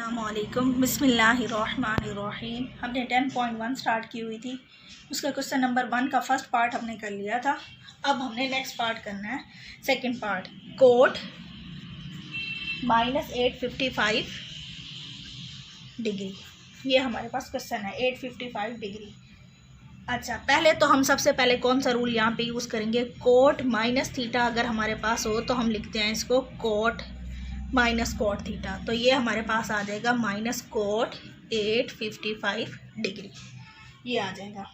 अस्सलामुअलैकुम बिस्मिल्लाहिर्रहमानिर्रहीम। हमने 10.1 स्टार्ट की हुई थी, उसका क्वेश्चन नंबर 1 का फर्स्ट पार्ट हमने कर लिया था। अब हमने नेक्स्ट पार्ट करना है, सेकंड पार्ट। कोट -855 डिग्री, ये हमारे पास क्वेश्चन है 855 डिग्री। अच्छा, पहले तो हम सबसे पहले कौन सा रूल यहाँ पे यूज़ करेंगे, कोट माइनस थीटा अगर हमारे पास हो तो हम लिखते हैं इसको कोट माइनस कोट थीटा। तो ये हमारे पास आ जाएगा माइनस कोट 855 डिग्री, ये आ जाएगा।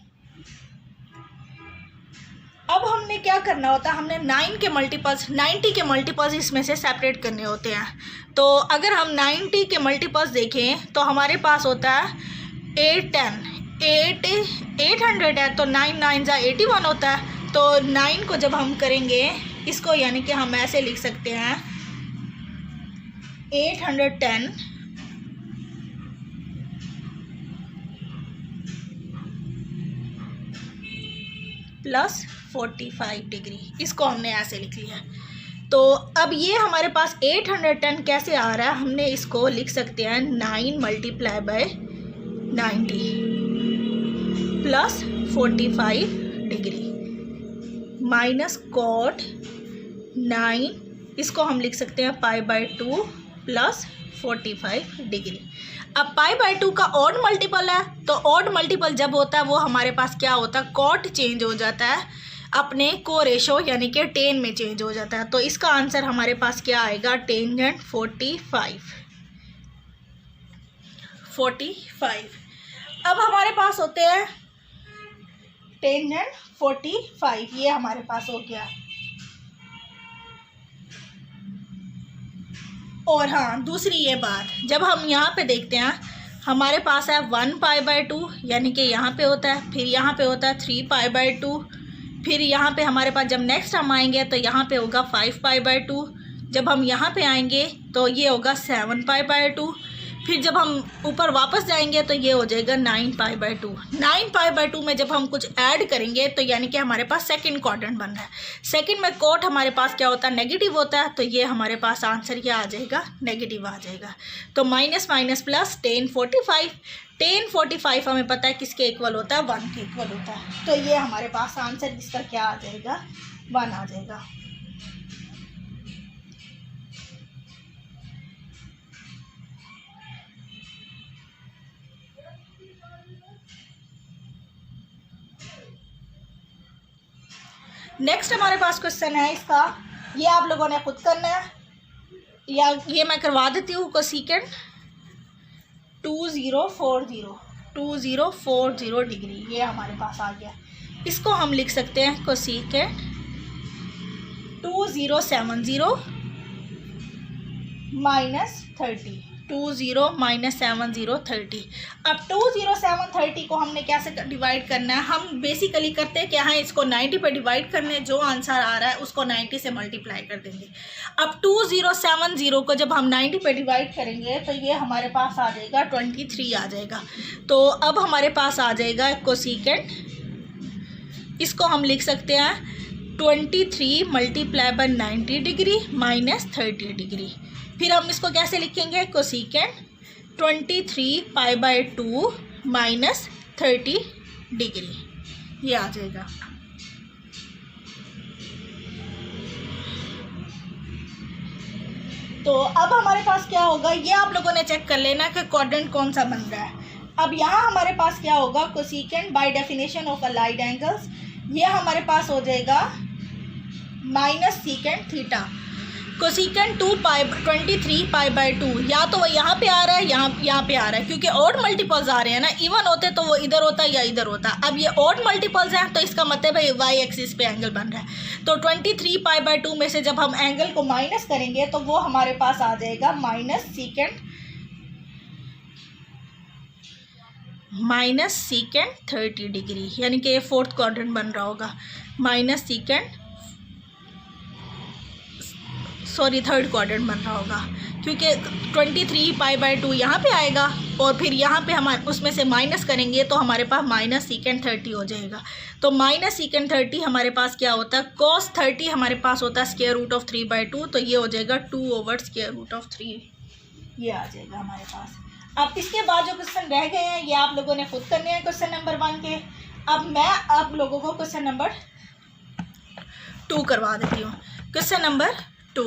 अब हमने क्या करना होता है, हमने 90 के मल्टीपल्स इसमें से सेपरेट करने होते हैं। तो अगर हम 90 के मल्टीपल्स देखें तो हमारे पास होता है 800 है तो 9 9 जा 81 होता है। तो 9 को जब हम करेंगे इसको, यानी कि हम ऐसे लिख सकते हैं 810 प्लस 45 डिग्री, इसको हमने ऐसे लिख लिया। तो अब ये हमारे पास 810 कैसे आ रहा है, हमने इसको लिख सकते हैं 9 multiply by 90 plus 45 degree minus cot 9, इसको हम लिख सकते हैं पाई बाय 2 प्लस 45 डिग्री। अब पाई बाय 2 का ऑड मल्टीपल है, तो ऑड मल्टीपल जब होता है वो हमारे पास क्या होता है, कॉट चेंज हो जाता है अपने को रेशो यानी कि टेन में चेंज हो जाता है। तो इसका आंसर हमारे पास क्या आएगा, टेंजेंट 45। अब हमारे पास होते हैं टेंजेंट 45, ये हमारे पास हो गया। और हाँ, दूसरी ये बात, जब हम यहाँ पे देखते हैं हमारे पास है 1 पाई बाय 2, यानी कि यहाँ पे होता है, फिर यहाँ पे होता है 3 पाई बाय 2, फिर यहाँ पे हमारे पास जब नेक्स्ट हम आएंगे तो यहाँ पे होगा 5 पाई बाय 2, जब हम यहाँ पे आएंगे तो ये होगा 7 पाई बाय 2, फिर जब हम ऊपर वापस जाएंगे तो ये हो जाएगा 9 पाई बाय 2। 9 पाई बाय 2 में जब हम कुछ ऐड करेंगे तो यानी कि हमारे पास सेकंड क्वाड्रेंट बन रहा है। सेकंड में कोट हमारे पास क्या होता है, नेगेटिव होता है। तो ये हमारे पास आंसर क्या आ जाएगा, नेगेटिव आ जाएगा। तो माइनस माइनस प्लस टेन 45 हमें पता है किसके इक्वल होता है, 1 के इक्वल होता है। तो ये हमारे पास आंसर इसका क्या आ जाएगा, 1 आ जाएगा। नेक्स्ट हमारे पास क्वेश्चन है इसका, ये आप लोगों ने खुद करना है या ये मैं करवा देती हूँ। कोसेकेंट 2040 डिग्री, ये हमारे पास आ गया। इसको हम लिख सकते हैं कोसेकेंट 2070 माइनस 30, 20 माइनस 70 30। अब 20730 को हमने कैसे डिवाइड करना है, हम बेसिकली करते हैं क्या है, इसको 90 पे डिवाइड करने, जो आंसर आ रहा है उसको 90 से मल्टीप्लाई कर देंगे। अब 2070 को जब हम 90 पे डिवाइड करेंगे तो ये हमारे पास आ जाएगा 23 आ जाएगा। तो अब हमारे पास आ जाएगा कोसेकेंट, इसको हम लिख सकते हैं 23 multiply by 90 degree minus 30 degree. फिर हम इसको कैसे लिखेंगे, cosecant 23 pi by 2 minus 30 degree, ये आ जाएगा। तो अब हमारे पास क्या होगा, ये आप लोगों ने चेक कर लेना कि क्वाड्रेंट कौन सा बन रहा है। अब यहाँ हमारे पास क्या होगा, cosecant by definition of allied angles, ये हमारे पास हो जाएगा minus secant theta. Cosecant 23 pi by 2, या तो वो यहाँ पे आ रहा है, यहाँ पे आ रहा है, क्योंकि ऑड मल्टीपल्स आ रहे हैं ना। इवन होते तो वो इधर होता या इधर होता। अब ये ऑड मल्टीपल्स हैं तो इसका मतलब है वाई एक्सिस पे एंगल बन रहा है। तो 23 पाई बाय 2 में से जब हम एंगल को माइनस करेंगे तो वो हमारे पास आ जाएगा माइनस सीकेंट 30 डिग्री, यानी कि ये फोर्थ क्वाड्रेंट बन रहा होगा। थर्ड क्वाड्रेंट बन रहा होगा, क्योंकि 23 पाई बाय 2 यहाँ पे आएगा और फिर यहाँ पे हम उसमें से माइनस करेंगे तो हमारे पास माइनस सीकेंट 30 हो जाएगा। तो माइनस सीकेंट 30 हमारे पास क्या होता है, कॉस 30 हमारे पास होता है स्क्वायर रूट ऑफ 3/2, तो ये हो जाएगा 2/स्क्वायर रूट ऑफ 3 ये आ जाएगा हमारे पास। अब इसके बाद जो क्वेश्चन रह गए हैं ये आप लोगों ने खुद करने हैं क्वेश्चन नंबर 1 के। अब मैं आप लोगों को क्वेश्चन नंबर 2 करवा देती हूँ। Question number 2,